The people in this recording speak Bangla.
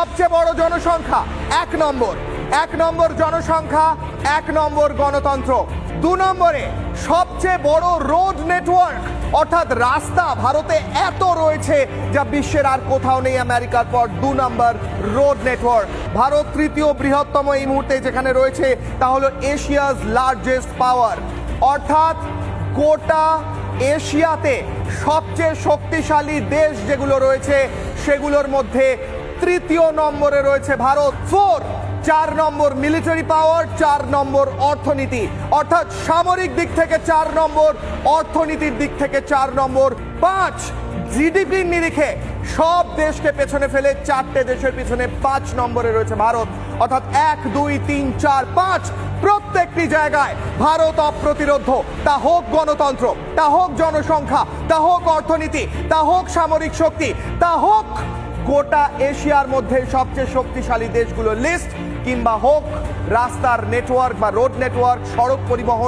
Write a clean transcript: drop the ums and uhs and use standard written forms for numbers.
সবচেয়ে বড় জনসংখ্যা 1 নম্বর জনসংখ্যা, 1 নম্বর গণতন্ত্র। 2 নম্বরে সবচেয়ে বড় রোড নেটওয়ার্ক, অর্থাৎ রাস্তা ভারতে এত রয়েছে যা বিশ্বের আর কোথাও নেই আমেরিকার পর। 2 নম্বর রোড নেটওয়ার্ক। ভারত তৃতীয় বৃহত্তম এই মুহূর্তে যেখানে রয়েছে তা হলো এশিয়াজ লার্জেস্ট পাওয়ার, অর্থাৎ গোটা এশিয়াতে সবচেয়ে শক্তিশালী দেশ যেগুলো রয়েছে সেগুলোর মধ্যে তৃতীয় নম্বরে রয়েছে ভারত। 4 নম্বর মিলিটারি পাওয়ার, 4 নম্বর অর্থনীতি, অর্থাৎ সামরিক দিক থেকে 4 নম্বর, অর্থনীতির দিক থেকে 4 নম্বর। 5 জিডিপির নিরিখে সব দেশকে পেছনে ফেলে 4টে দেশের পিছনে 5 নম্বরে রয়েছে ভারত, অর্থাৎ 1 2 3 4 5 প্রত্যেকটি জায়গায় ভারত অপ্রতিরোধ্য। তা হোক গণতন্ত্র, তা হোক জনসংখ্যা, তা হোক অর্থনীতি, তা হোক সামরিক শক্তি, তা হোক গোটা এশিয়ার মধ্যে সবচেয়ে শক্তিশালী দেশগুলোর লিস্ট, কিংবা হোক রাস্তার নেটওয়ার্ক বা রোড নেটওয়ার্ক, সড়ক পরিবহন।